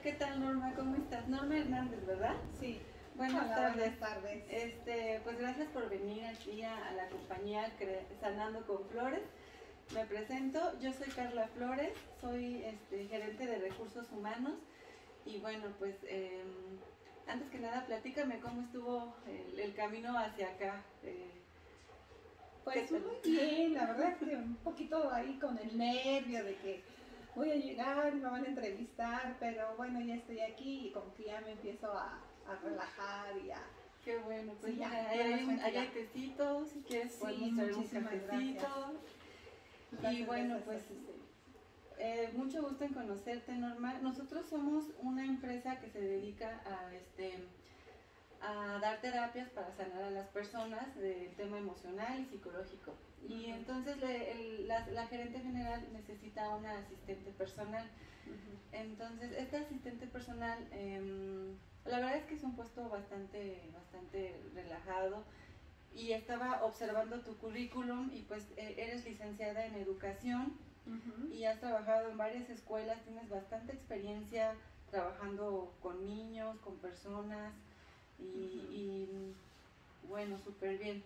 ¿qué tal Norma? ¿Cómo estás? Norma Hernández, ¿verdad? Sí. Buenas Hola, tardes. buenas tardes. Pues gracias por venir aquí a la compañía Sanando con Flores. Me presento, yo soy Carla Flores, soy gerente de recursos humanos y bueno, pues antes que nada platícame cómo estuvo el camino hacia acá. Pues muy bien, la verdad es que un poquito ahí con el nervio de que voy a llegar, me van a entrevistar, pero bueno, ya estoy aquí y como que ya me empiezo a relajar y a... Qué bueno, pues sí, mira, ya, hay tecito, si quieres sí, podemos traer un muchísimas cafecito. gracias. Y bueno, Gracias, pues mucho gusto en conocerte, Norma. Nosotros somos una empresa que se dedica a dar terapias para sanar a las personas del tema emocional y psicológico. Y entonces la gerente general necesita una asistente personal. Entonces, este asistente personal, la verdad es que es un puesto bastante relajado. Y estaba observando tu currículum y pues eres licenciada en educación y has trabajado en varias escuelas, tienes bastante experiencia trabajando con niños, con personas y bueno, súper bien.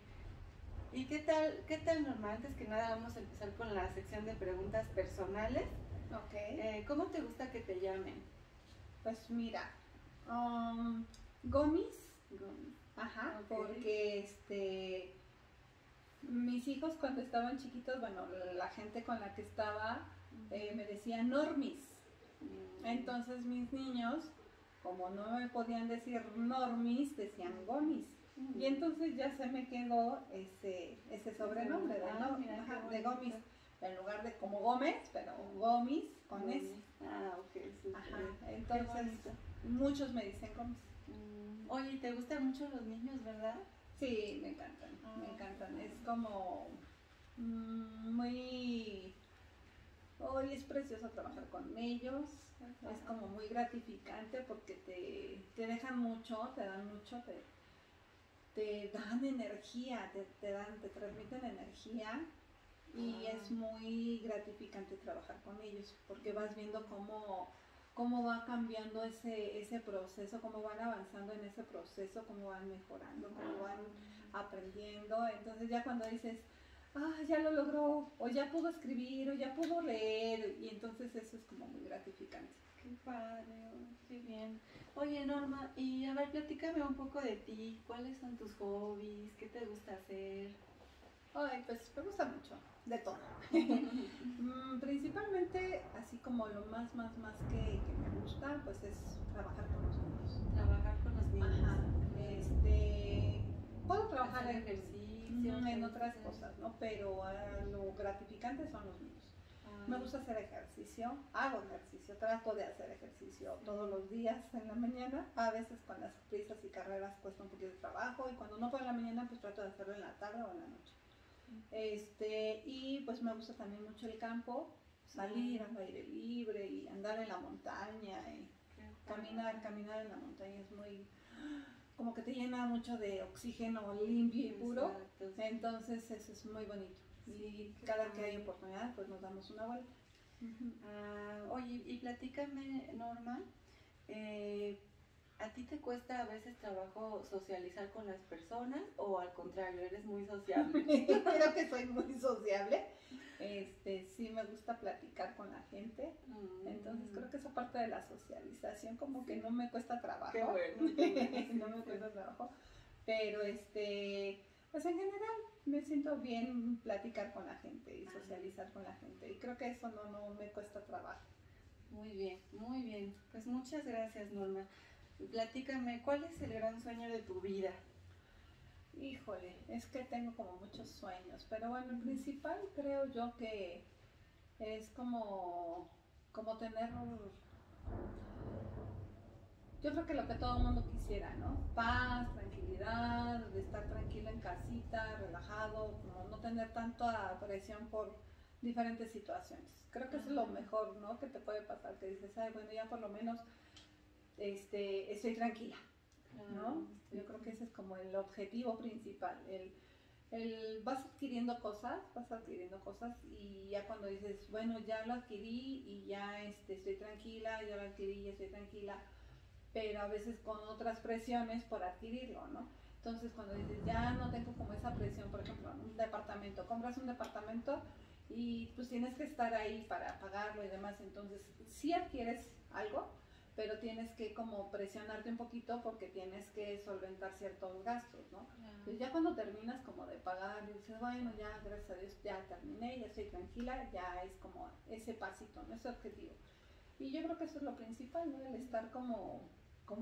¿Y qué tal Norma? Antes que nada vamos a empezar con la sección de preguntas personales. Ok. ¿Cómo te gusta que te llamen? Pues mira, Gomis. Gómez. Ajá, Okay. Porque mis hijos cuando estaban chiquitos, bueno, la gente con la que estaba me decía Normis. Entonces mis niños, como no me podían decir Normis, decían Gomis. Y entonces ya se me quedó ese sobrenombre de Gomis. En lugar de como Gómez, pero Gomis con S. Ah, ok, sí. Ajá, entonces muchos me dicen Gomis. Oye, ¿te gustan mucho los niños, verdad? Sí, me encantan, me encantan. Es como muy... Hoy es precioso trabajar con ellos, es como muy gratificante porque te dejan mucho, te dan mucho, te dan energía, te transmiten energía y es muy gratificante trabajar con ellos porque vas viendo cómo va cambiando ese proceso, cómo van avanzando en ese proceso, cómo van mejorando, cómo van aprendiendo. Entonces ya cuando dices, ya lo logró, o ya pudo escribir, o ya pudo leer, y entonces eso es como muy gratificante. Qué padre, qué bien. Oye, Norma, y a ver, platícame un poco de ti. ¿Cuáles son tus hobbies? ¿Qué te gusta hacer? Ay, pues me gusta mucho, de todo. Principalmente, así como lo más que me gusta, pues es trabajar con los niños. Trabajar con los niños. Ajá, puedo trabajar en ejercicio, en otras cosas, ¿no? Pero lo gratificante son los niños. Me gusta hacer ejercicio, hago ejercicio, trato de hacer ejercicio todos los días en la mañana. A veces con las prisas y carreras cuesta un poquito de trabajo y cuando no puedo en la mañana pues trato de hacerlo en la tarde o en la noche. Y pues me gusta también mucho el campo, salir al aire libre y andar en la montaña y caminar en la montaña es muy, como que te llena mucho de oxígeno limpio y puro. Exacto. Entonces eso es muy bonito. Y cada que hay oportunidad pues nos damos una vuelta. Oye, y platícame, Norma, ¿a ti te cuesta a veces trabajo socializar con las personas o al contrario, eres muy sociable? Creo que soy muy sociable. Sí me gusta platicar con la gente. Entonces creo que esa parte de la socialización como que no me cuesta trabajo. Qué bueno, no me cuesta trabajo. Pero pues en general me siento bien platicar con la gente y socializar con la gente. Y creo que eso no me cuesta trabajo. Muy bien, muy bien. Pues muchas gracias, Norma. Platícame, ¿cuál es el gran sueño de tu vida? Híjole, es que tengo como muchos sueños, pero bueno, el principal creo yo que es como tener, yo creo que lo que todo el mundo quisiera, ¿no? Paz, tranquilidad, de estar tranquilo en casita, relajado, no tener tanta presión por diferentes situaciones. Creo que eso es lo mejor, ¿no? Que te puede pasar, que dices, ay, bueno, ya por lo menos estoy tranquila, ¿no? Yo creo que ese es como el objetivo principal, el vas adquiriendo cosas y ya cuando dices, bueno, ya lo adquirí y ya estoy tranquila, ya lo adquirí, ya estoy tranquila, pero a veces con otras presiones por adquirirlo, ¿no? Entonces cuando dices, ya no tengo como esa presión, por ejemplo, en un departamento, compras un departamento y pues tienes que estar ahí para pagarlo y demás, entonces sí adquieres algo, pero tienes que como presionarte un poquito porque tienes que solventar ciertos gastos, ¿no? Entonces ya cuando terminas como de pagar y dices, bueno, ya gracias a Dios ya terminé, ya estoy tranquila, ya es como ese pasito, ¿no? Ese objetivo. Y yo creo que eso es lo principal, ¿no? El estar como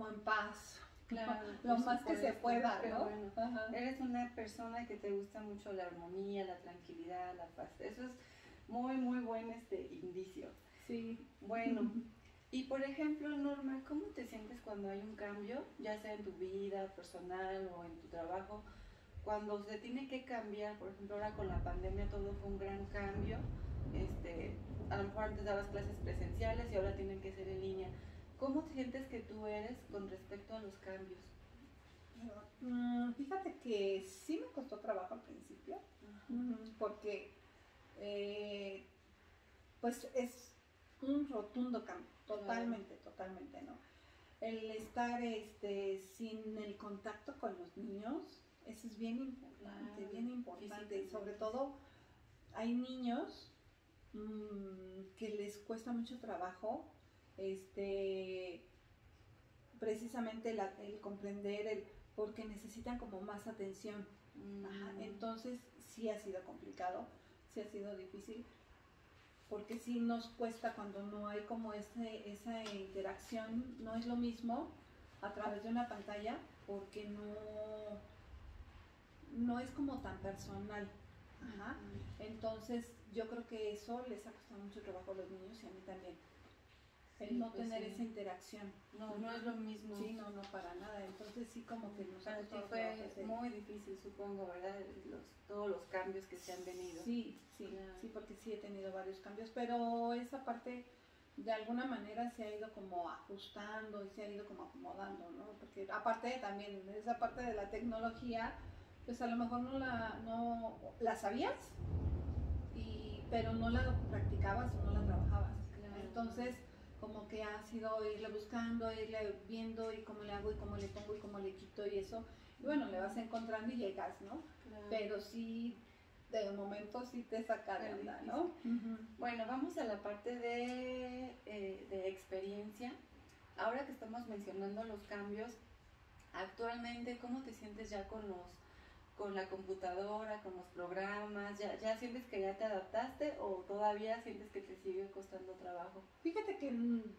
en paz, Claro, lo más que se pueda, ¿no? Bueno, eres una persona que te gusta mucho la armonía, la tranquilidad, la paz. Eso es muy, muy buen indicio. Sí. Bueno, y por ejemplo, Norma, ¿cómo te sientes cuando hay un cambio, ya sea en tu vida personal o en tu trabajo? Cuando se tiene que cambiar, por ejemplo, ahora con la pandemia todo fue un gran cambio. A lo mejor antes dabas clases presenciales y ahora tienen que ser en línea. ¿Cómo te sientes que tú eres con respecto a los cambios? Fíjate que sí me costó trabajo al principio, porque pues es un rotundo cambio, totalmente, ¿no? El estar sin el contacto con los niños, eso es bien importante, y sobre todo hay niños que les cuesta mucho trabajo precisamente el comprender porque necesitan como más atención. Entonces sí ha sido complicado, sí ha sido difícil, porque sí nos cuesta cuando no hay como esa interacción, no es lo mismo a través de una pantalla, porque no es como tan personal. Entonces yo creo que eso les ha costado mucho trabajo a los niños y a mí también. El no tener esa interacción. No es lo mismo. Sí, no, para nada. Entonces sí como que nos ha costado fue muy difícil, supongo, ¿verdad? Todos los cambios que se han venido. Sí, porque sí he tenido varios cambios, pero esa parte de alguna manera se ha ido como ajustando y se ha ido como acomodando, ¿no? Porque aparte también esa parte de la tecnología, pues a lo mejor no la sabías, pero no la practicabas o no la trabajabas. Claro. Entonces como que ha sido irle buscando, irle viendo y cómo le hago y cómo le pongo y cómo le quito y eso. Y bueno, le vas encontrando y llegas, ¿no? Claro. Pero sí, de momento sí te saca de onda, ¿no? Bueno, vamos a la parte de experiencia. Ahora que estamos mencionando los cambios, actualmente, ¿cómo te sientes ya con la computadora, con los programas? ¿Ya sientes que ya te adaptaste o todavía sientes que te sigue costando trabajo? Fíjate que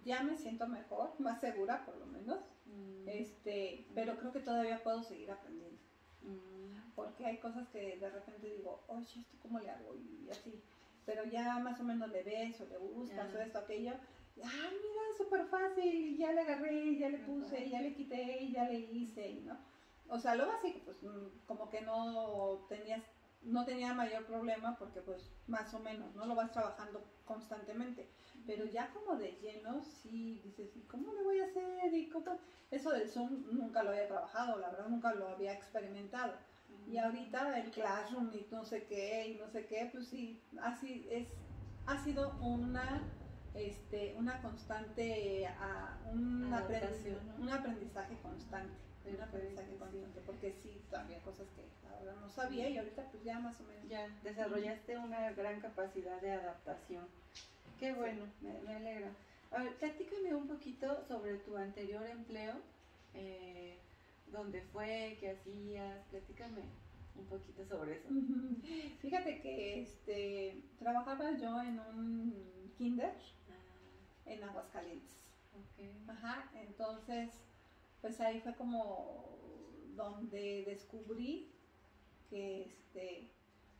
ya me siento mejor, más segura por lo menos, pero creo que todavía puedo seguir aprendiendo. Porque hay cosas que de repente digo, oye, ¿esto cómo le hago? Y así, pero ya más o menos le ves o le buscas o esto, aquello. ¡Ah, mira, súper fácil! Ya le agarré, ya le puse, ya le quité, ya le hice, ¿no? O sea, lo básico, pues como que no tenía mayor problema porque pues más o menos, ¿no? Lo vas trabajando constantemente. Pero ya como de lleno, sí, dices, ¿y cómo le voy a hacer? ¿Y cómo? Eso del Zoom nunca lo había trabajado, la verdad nunca lo había experimentado. Y ahorita el Classroom y no sé qué, pues sí, así ha sido una constante, un aprendizaje constante. Porque sí, había cosas que ahora no sabía y ahorita pues ya más o menos. Ya desarrollaste una gran capacidad de adaptación. Qué bueno, sí. me alegra. A ver, platícame un poquito sobre tu anterior empleo, dónde fue, qué hacías, platícame un poquito sobre eso. Fíjate que trabajaba yo en un kinder en Aguascalientes. Entonces pues ahí fue como donde descubrí que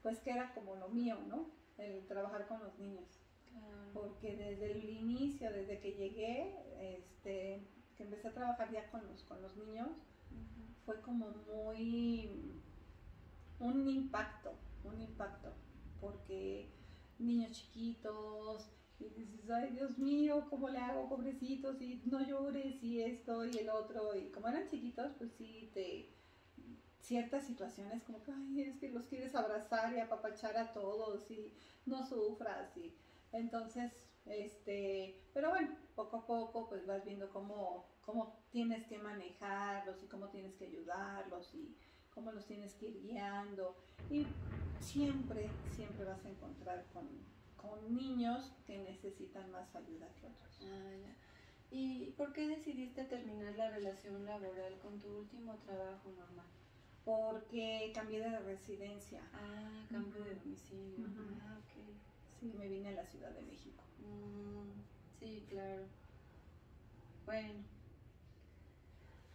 pues que era como lo mío, ¿no? El trabajar con los niños. Porque desde el inicio, desde que llegué, que empecé a trabajar ya con los niños, fue como muy un impacto, porque niños chiquitos, y dices, ay Dios mío, ¿cómo le hago, pobrecitos? Y no llores, y esto y el otro, y como eran chiquitos, pues sí ciertas situaciones como que, ay, es que los quieres abrazar y apapachar a todos y no sufras y entonces, pero bueno, poco a poco pues vas viendo cómo tienes que manejarlos y cómo tienes que ayudarlos y cómo los tienes que ir guiando y siempre vas a encontrar con niños que necesitan más ayuda que otros. Ah, ya. ¿Y por qué decidiste terminar la relación laboral con tu último trabajo, Norma? Porque cambié de residencia. Ah, cambio de domicilio. Ah, ok. Sí, me vine a la Ciudad de México. Sí, claro. Bueno,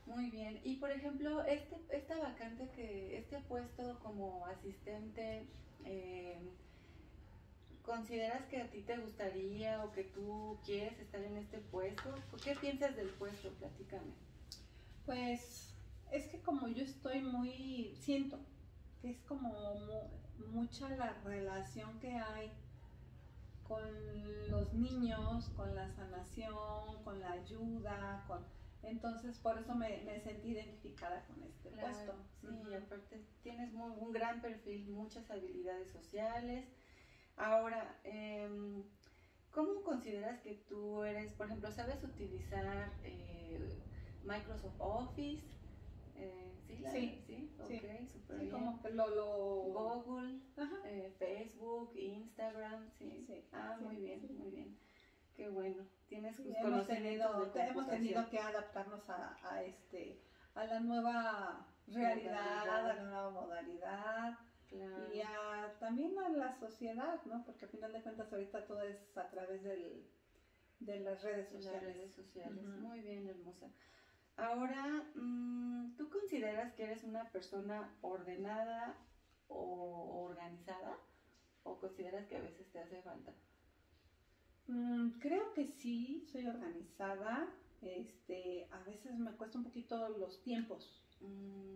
muy bien. Y por ejemplo, esta vacante este puesto como asistente, ¿consideras que a ti te gustaría o que tú quieres estar en este puesto? ¿Qué piensas del puesto? Platícame. Pues es que como yo siento que es como mucha la relación que hay con los niños, con la sanación, con la ayuda, entonces por eso me sentí identificada con este puesto. Sí, aparte tienes un gran perfil, muchas habilidades sociales. Ahora, ¿cómo consideras que tú eres, por ejemplo, sabes utilizar Microsoft Office? Sí, ok, súper bien. Como que Google, Facebook, Instagram, sí. Muy bien, muy bien. Qué bueno, tienes tus conocimientos hemos tenido que adaptarnos a la nueva realidad, a la nueva modalidad. Claro. Y también a la sociedad, ¿no? Porque al final de cuentas ahorita todo es a través de las redes sociales. Muy bien, hermosa. Ahora, ¿tú consideras que eres una persona ordenada o organizada? ¿O consideras que a veces te hace falta? Creo que sí, soy organizada. A veces me cuesta un poquito los tiempos.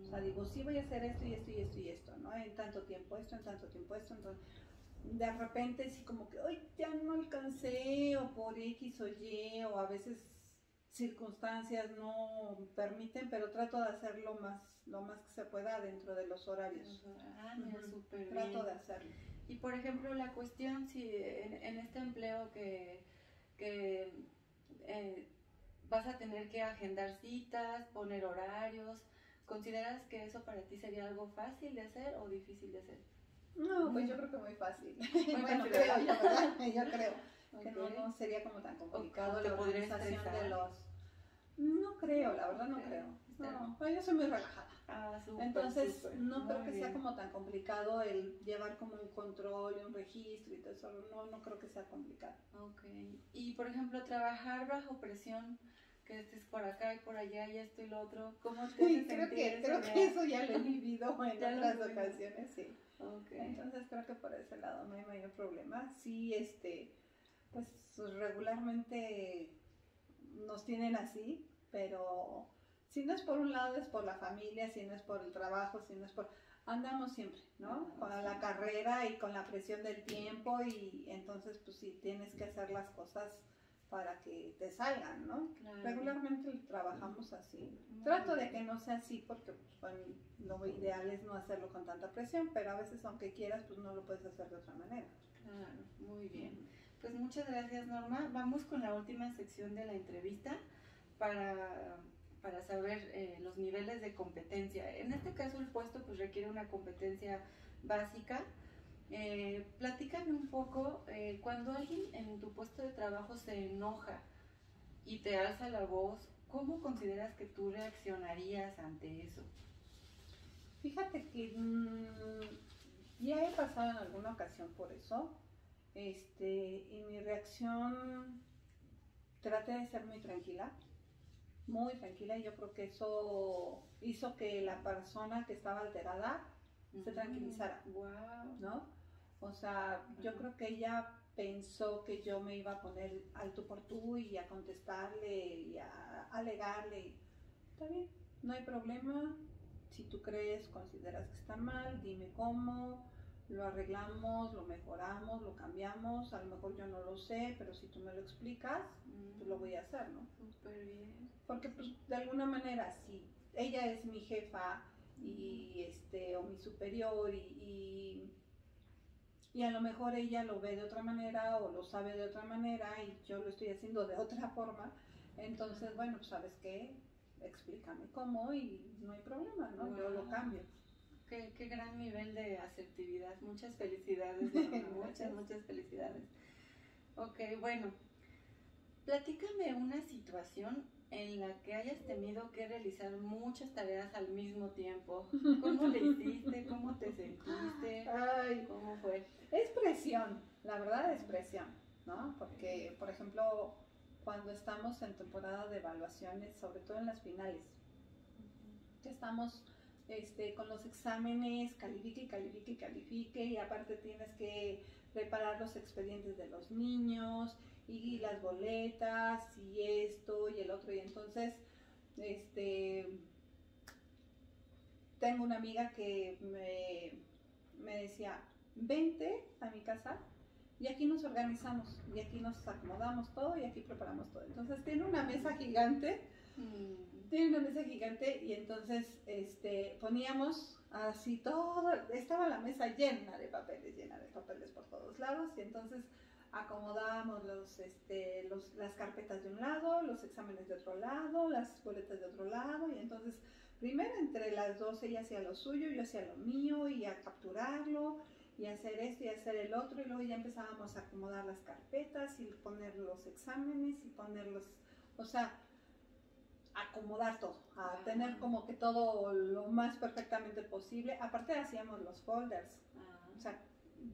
O sea, digo, sí voy a hacer esto y esto y esto y esto, ¿no? En tanto tiempo esto, en tanto tiempo esto, entonces de repente sí como que, ¡ay, ya no alcancé! O por X o Y, o a veces circunstancias no permiten, pero trato de hacer lo más que se pueda dentro de los horarios. Mira, súper bien. Trato de hacerlo. Y por ejemplo, la cuestión, si en este empleo que vas a tener que agendar citas, poner horarios, ¿consideras que eso para ti sería algo fácil de hacer o difícil de hacer? No, pues yo creo que muy fácil. Bueno, creo yo, ¿verdad? Yo creo que no sería como tan complicado la organización de los... No creo, la verdad no creo. No, yo soy muy relajada. Entonces no creo que sea como tan complicado el llevar como un control y un registro y todo eso. No creo que sea complicado. Ok. Y por ejemplo, trabajar bajo presión, que estés por acá y por allá y esto y lo otro, ¿cómo te hace sentir? Creo que eso ya lo he vivido en otras ocasiones, sí. Okay. Entonces creo que por ese lado no hay mayor problema. Sí, pues regularmente nos tienen así, pero si no es por un lado es por la familia, si no es por el trabajo, si no es por... Andamos siempre, ¿no? Con la carrera y con la presión del tiempo y entonces pues sí tienes que hacer las cosas para que te salgan, ¿no? Claro. Regularmente trabajamos así. Trato de que no sea así porque pues, bueno, lo ideal es no hacerlo con tanta presión, pero a veces aunque quieras pues no lo puedes hacer de otra manera. Claro, muy bien. Pues muchas gracias, Norma. Vamos con la última sección de la entrevista para saber los niveles de competencia. En este caso el puesto pues requiere una competencia básica. Platícame un poco, cuando alguien en tu puesto de trabajo se enoja y te alza la voz, ¿cómo consideras que tú reaccionarías ante eso? Fíjate que ya he pasado en alguna ocasión por eso, y mi reacción traté de ser muy tranquila, y yo creo que eso hizo que la persona que estaba alterada se tranquilizara, ¿no? O sea, yo creo que ella pensó que yo me iba a poner al tú por tú y a contestarle y a alegarle. Está bien, no hay problema. Si tú consideras que está mal, dime cómo, lo arreglamos, lo mejoramos, lo cambiamos. A lo mejor yo no lo sé, pero si tú me lo explicas, pues lo voy a hacer, ¿no? Súper bien. Porque pues de alguna manera, si ella es mi jefa o mi superior y a lo mejor ella lo ve de otra manera o lo sabe de otra manera y yo lo estoy haciendo de otra forma. Entonces, bueno, pues ¿sabes qué? Explícame cómo y no hay problema, ¿no? Wow. Yo lo cambio. Qué gran nivel de asertividad. Muchas felicidades, Norma. muchas felicidades. Ok, bueno, platícame una situación en la que hayas tenido que realizar muchas tareas al mismo tiempo. ¿Cómo le hiciste? ¿Cómo te sentiste? Ay, ¿Cómo fue? es presión, la verdad es presión, ¿no? Porque, por ejemplo, cuando estamos en temporada de evaluaciones, sobre todo en las finales, que estamos con los exámenes, califique, y aparte tienes que preparar los expedientes de los niños y las boletas y esto y el otro, y entonces tengo una amiga que me decía, vente a mi casa y aquí nos organizamos y aquí nos acomodamos todo y aquí preparamos todo. Entonces tiene una mesa gigante. Tiene una mesa gigante y entonces poníamos así todo, estaba la mesa llena de papeles por todos lados y entonces acomodábamos las carpetas de un lado, los exámenes de otro lado, las boletas de otro lado y entonces primero entre las dos ella hacía lo suyo, yo hacía lo mío y a capturarlo y hacer esto y hacer el otro y luego ya empezábamos a acomodar las carpetas y poner los exámenes y ponerlos, o sea, acomodar todo, a tener como que todo lo más perfectamente posible. Aparte hacíamos los folders, o sea,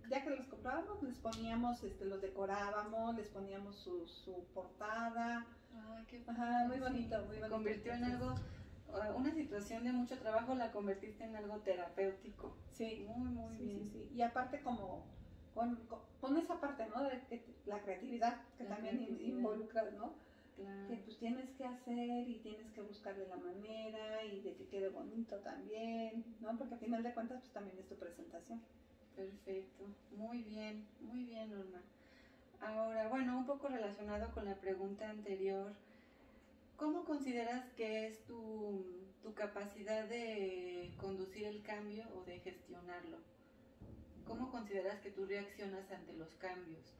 ya que los comprábamos, les poníamos, los decorábamos, les poníamos su portada. Ay, qué ajá, muy bonito, muy bonito. Se convirtió en algo, una situación de mucho trabajo, la convertiste en algo terapéutico. Sí, muy bien. Sí. Y aparte como con esa parte, ¿no? De que la creatividad que también involucras, ¿no? Claro. Que pues tienes que hacer y tienes que buscarle la manera y de que quede bonito también, ¿no? Porque al final de cuentas pues también es tu presentación. Perfecto, muy bien, Norma. Ahora, bueno, un poco relacionado con la pregunta anterior, ¿cómo consideras que es tu capacidad de conducir el cambio o de gestionarlo? ¿Cómo consideras que tú reaccionas ante los cambios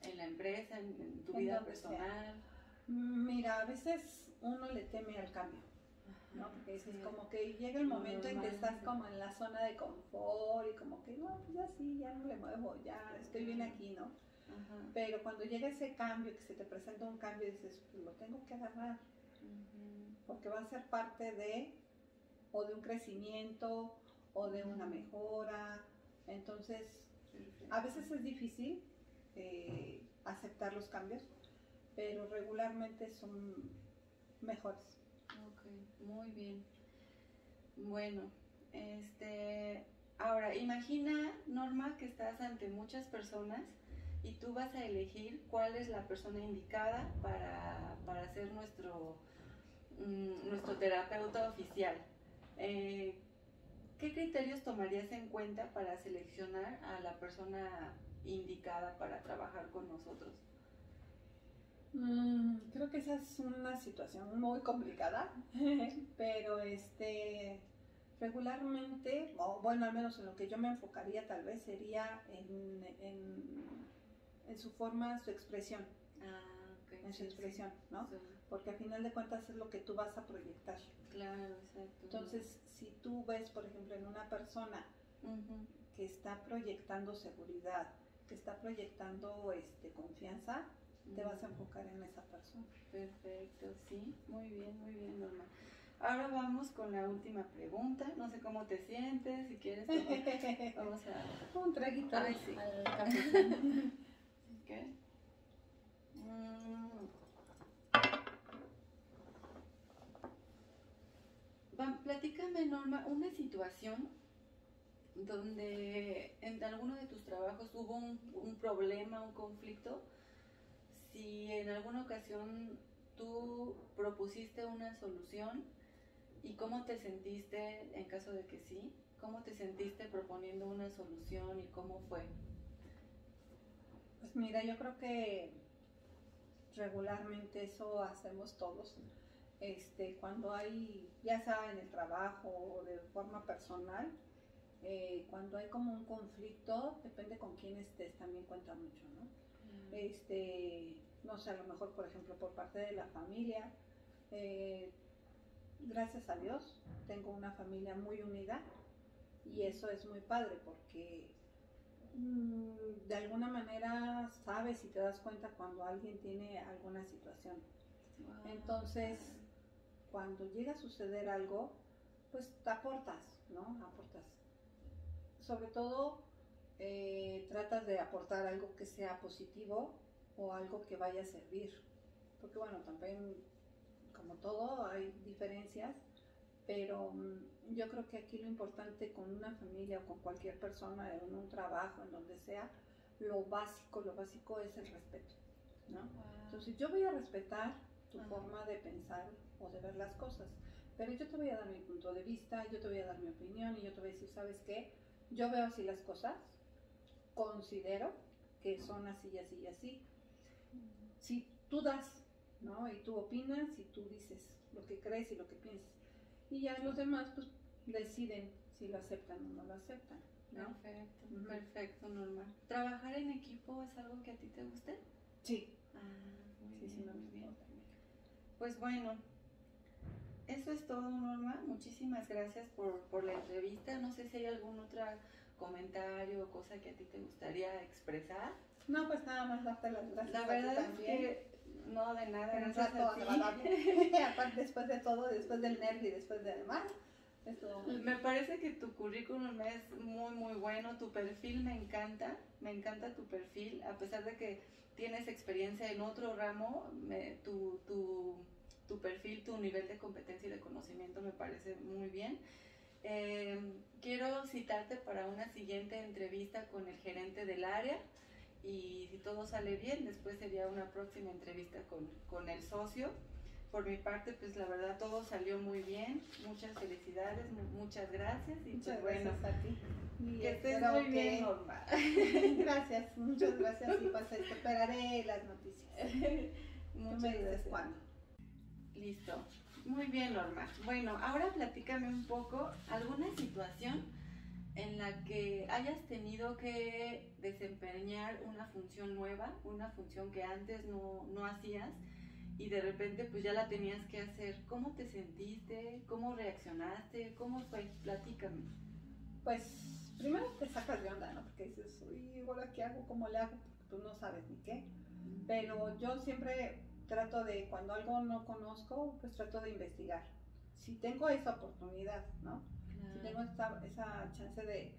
en la empresa, en tu vida personal? Mira, a veces uno le teme al cambio, ¿no? Porque dices, como que llega el momento en que estás como en la zona de confort y como que, no, pues ya sí, ya no le muevo, ya estoy bien aquí, ¿no? Ajá. Pero cuando llega ese cambio, que se te presenta un cambio, dices, pues lo tengo que agarrar, porque va a ser parte de, o de un crecimiento, o de una mejora. Entonces, a veces es difícil aceptar los cambios, pero regularmente son mejores. Ok, muy bien. Bueno, ahora imagina, Norma, que estás ante muchas personas y tú vas a elegir cuál es la persona indicada para ser nuestro terapeuta oficial. ¿Qué criterios tomarías en cuenta para seleccionar a la persona indicada para trabajar con nosotros? Creo que esa es una situación muy complicada, pero regularmente, o bueno, al menos en lo que yo me enfocaría tal vez sería en su forma, su expresión. Okay. En su expresión, ¿no? Sí. Porque al final de cuentas es lo que tú vas a proyectar. Claro, exacto. Entonces, si tú ves, por ejemplo, en una persona que está proyectando seguridad, que está proyectando confianza, te vas a enfocar en esa persona. Perfecto, sí, muy bien, Norma. Ahora vamos con la última pregunta. No sé cómo te sientes, si quieres, vamos a... Un traguito al café. ¿Qué? Platícame, Norma, una situación donde en alguno de tus trabajos hubo un problema, un conflicto. Si en alguna ocasión tú propusiste una solución y cómo te sentiste, en caso de que sí, cómo te sentiste proponiendo una solución y cómo fue. Pues mira, yo creo que regularmente eso hacemos todos. cuando hay, ya sea en el trabajo o de forma personal, cuando hay como un conflicto, depende con quién estés, también cuenta mucho, ¿no? No sé, a lo mejor, por ejemplo, por parte de la familia, gracias a Dios, tengo una familia muy unida y eso es muy padre porque de alguna manera sabes y te das cuenta cuando alguien tiene alguna situación. Wow. Entonces, cuando llega a suceder algo, pues te aportas, ¿no? Aportas. Sobre todo, tratas de aportar algo que sea positivo o algo que vaya a servir. Porque bueno, también, como todo, hay diferencias, pero yo creo que aquí lo importante con una familia o con cualquier persona, en un trabajo, en donde sea, lo básico es el respeto, ¿no? Wow. Entonces yo voy a respetar tu forma de pensar o de ver las cosas, pero yo te voy a dar mi punto de vista, yo te voy a dar mi opinión y yo te voy a decir, ¿sabes qué? Yo veo así las cosas, considero que son así y así y así. Si tú das, ¿no? Y tú opinas y tú dices lo que crees y lo que piensas. Y ya los demás pues deciden si lo aceptan o no lo aceptan, ¿no? Perfecto, perfecto, Norma. ¿Trabajar en equipo es algo que a ti te guste? Sí. Sí, muy bien. Pues bueno, eso es todo, Norma. Muchísimas gracias por la entrevista. No sé si hay algún otro comentario o cosa que a ti te gustaría expresar. No, pues nada más darte las gracias. La verdad es que no, de nada. Un rato agradable. Aparte, después de todo, después del nervio y después de demás. Me parece que tu currículum es muy muy bueno, tu perfil me encanta tu perfil, a pesar de que tienes experiencia en otro ramo, tu perfil, tu nivel de competencia y de conocimiento me parece muy bien. Quiero citarte para una siguiente entrevista con el gerente del área y si todo sale bien, después sería una próxima entrevista con el socio. Por mi parte, pues la verdad todo salió muy bien. Muchas felicidades, muchas gracias. Y muchas pues gracias bueno, a ti. Y que estés muy bien, Norma. Gracias, muchas gracias. Y pues esperaré las noticias. Muchas gracias. ¿Cuándo? Listo. Muy bien, Norma. Bueno, ahora platícame un poco alguna situación en la que hayas tenido que desempeñar una función nueva, una función que antes no hacías, y de repente pues ya la tenías que hacer. ¿Cómo te sentiste? ¿Cómo reaccionaste? ¿Cómo fue? Platícame. Pues primero te sacas de onda, ¿no? Porque dices, uy, ¿ahora qué hago? ¿Cómo le hago? Porque tú no sabes ni qué. Pero yo siempre trato de, cuando algo no conozco, pues trato de investigar. Si tengo esa oportunidad, ¿no? Si tengo esa chance de,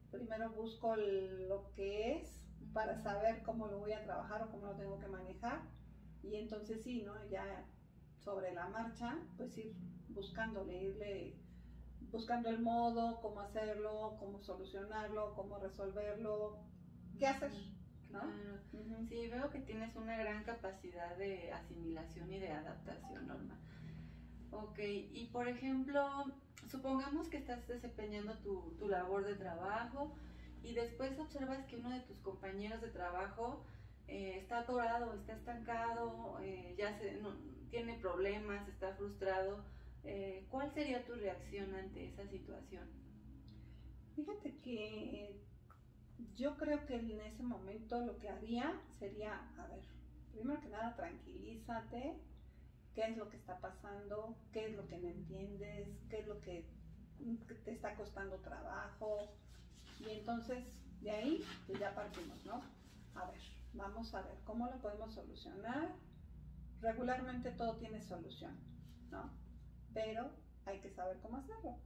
primero busco lo que es para saber cómo lo voy a trabajar o cómo lo tengo que manejar. Y entonces sí, ¿no? Ya sobre la marcha, pues ir irle buscando el modo, cómo hacerlo, cómo solucionarlo, cómo resolverlo, qué hacer, ¿no? Claro. Sí, veo que tienes una gran capacidad de asimilación y de adaptación, Norma. Ok, y por ejemplo, supongamos que estás desempeñando tu labor de trabajo y después observas que uno de tus compañeros de trabajo está atorado, está estancado, tiene problemas, está frustrado. ¿Cuál sería tu reacción ante esa situación? Fíjate que yo creo que en ese momento lo que haría sería, a ver, primero que nada tranquilízate, qué es lo que está pasando, qué es lo que no entiendes, qué es lo que te está costando trabajo, y entonces de ahí pues ya partimos, ¿no? A ver, vamos a ver cómo lo podemos solucionar. Regularmente todo tiene solución, ¿no? Pero hay que saber cómo hacerlo.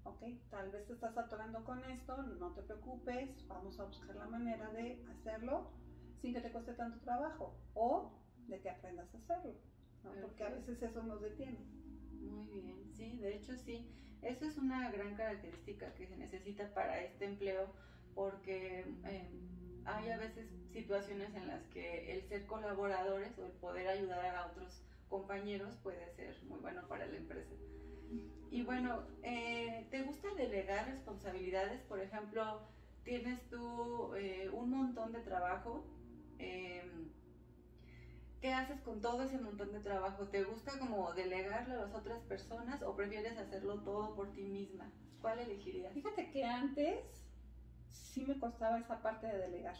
¿Ok? Tal vez te estás atorando con esto, no te preocupes, vamos a buscar la manera de hacerlo sin que te cueste tanto trabajo o de que aprendas a hacerlo, ¿no? Porque a veces eso nos detiene. Muy bien, sí, de hecho sí, eso es una gran característica que se necesita para este empleo porque hay a veces situaciones en las que el ser colaboradores o el poder ayudar a otros compañeros puede ser muy bueno para la empresa. Y bueno, ¿te gusta delegar responsabilidades? Por ejemplo, tienes tú un montón de trabajo, ¿qué haces con todo ese montón de trabajo? ¿Te gusta como delegarlo a las otras personas o prefieres hacerlo todo por ti misma? ¿Cuál elegirías? Fíjate que antes sí me costaba esa parte de delegar,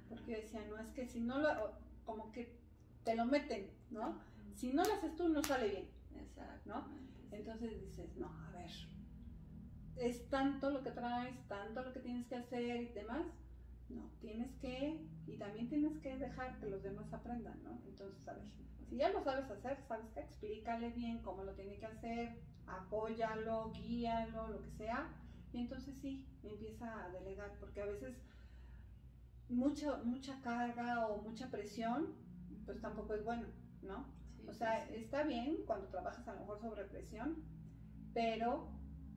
porque yo decía, no, es que si no lo, como que te lo meten, ¿no? Si no lo haces tú, no sale bien. Exacto. ¿No? Entonces dices, no, a ver, es tanto lo que traes, tanto lo que tienes que hacer y demás. No, tienes que, y también tienes que dejar que los demás aprendan, ¿no? Entonces, a ver, si ya lo sabes hacer, sabes que explícale bien cómo lo tiene que hacer, apóyalo, guíalo, lo que sea, y entonces sí, empieza a delegar, porque a veces mucha carga o mucha presión, pues tampoco es bueno, ¿no? Sí, o sea, sí, sí. está bien cuando trabajas a lo mejor sobre presión, pero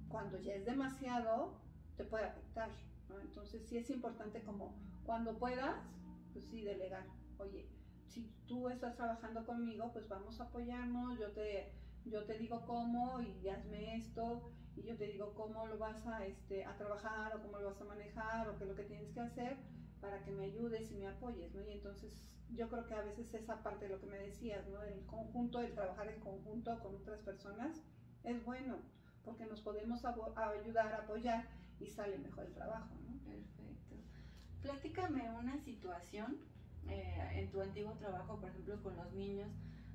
cuando ya es demasiado, te puede afectar, ¿no? Entonces sí es importante como cuando puedas, pues sí, delegar. Oye, si tú estás trabajando conmigo, pues vamos a apoyarnos, yo te digo cómo y hazme esto, y yo te digo cómo lo vas a trabajar o cómo lo vas a manejar o qué es lo que tienes que hacer para que me ayudes y me apoyes, ¿no? Y entonces yo creo que a veces esa parte de lo que me decías, ¿no? El conjunto, el trabajar en conjunto con otras personas es bueno, porque nos podemos ayudar, apoyar y sale mejor el trabajo, ¿no? Perfecto. Platícame una situación en tu antiguo trabajo, por ejemplo, con los niños,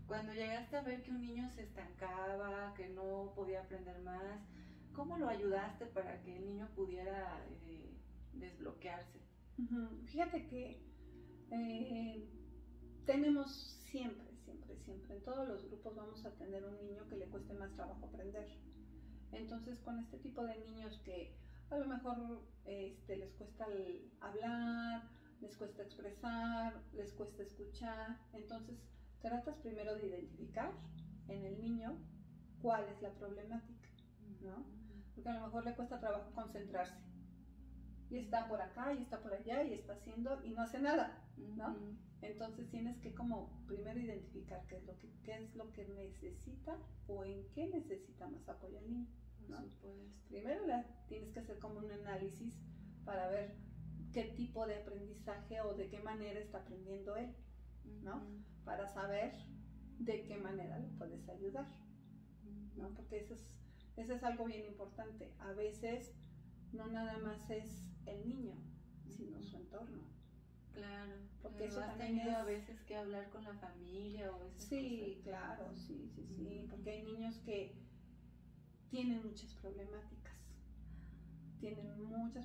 cuando llegaste a ver que un niño se estancaba, que no podía aprender más, ¿cómo lo ayudaste para que el niño pudiera desbloquearse? Fíjate que tenemos siempre, en todos los grupos vamos a tener un niño que le cueste más trabajo aprender. Entonces, con este tipo de niños que a lo mejor les cuesta hablar, les cuesta expresar, les cuesta escuchar, entonces tratas primero de identificar en el niño cuál es la problemática, ¿no? Porque a lo mejor le cuesta trabajo concentrarse. Y está por acá, y está por allá, y está haciendo, y no hace nada, ¿no? Entonces tienes que como primero identificar qué es lo que necesita o en qué necesita más apoyo el niño, ¿no? Primero tienes que hacer como un análisis para ver qué tipo de aprendizaje o de qué manera está aprendiendo él, ¿no? Para saber de qué manera lo puedes ayudar, ¿no? Porque eso es algo bien importante. A veces no nada más es el niño, sino su entorno. Claro, porque eso has también tenido a veces que hablar con la familia o esas sí, cosas. claro, sí, porque hay niños que tienen muchas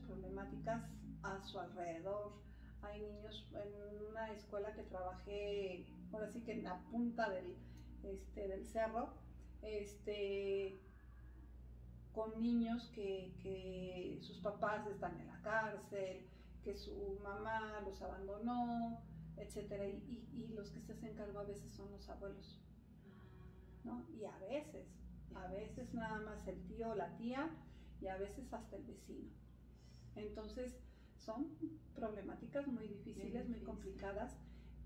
problemáticas a su alrededor. Hay niños en una escuela que trabajé, ahora sí que en la punta del cerro, con niños que sus papás están en la cárcel, que su mamá los abandonó, etcétera, y los que se hacen cargo a veces son los abuelos, ¿no? Y a veces nada más el tío o la tía, y a veces hasta el vecino. Entonces son problemáticas muy difíciles, muy complicadas,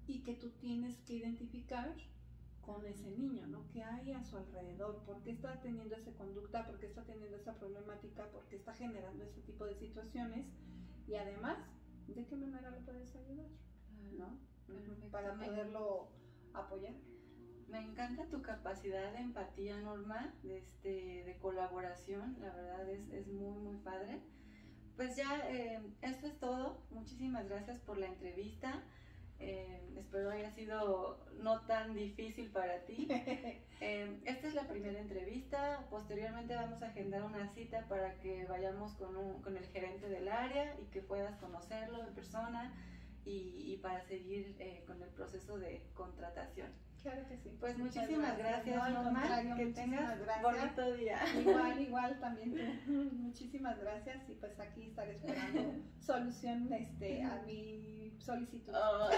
y que tú tienes que identificar con ese niño, ¿no? ¿Qué hay a su alrededor? ¿Por qué está teniendo esa conducta? ¿Por qué está teniendo esa problemática? ¿Por qué está generando ese tipo de situaciones? Y además, ¿de qué manera lo puedes ayudar? ¿No? Para poderlo apoyar. Me encanta tu capacidad de empatía, Norma, de colaboración, la verdad es muy, muy padre. Pues ya, esto es todo. Muchísimas gracias por la entrevista. Espero haya sido no tan difícil para ti. Esta es la primera entrevista. Posteriormente vamos a agendar una cita para que vayamos con el gerente del área y que puedas conocerlo en persona y para seguir con el proceso de contratación. Claro que sí. Pues muchísimas gracias, no, Norma. Que tengas bonito día. Igual también tú. Muchísimas gracias y pues aquí estaré esperando solución a mi solicitud. Oh.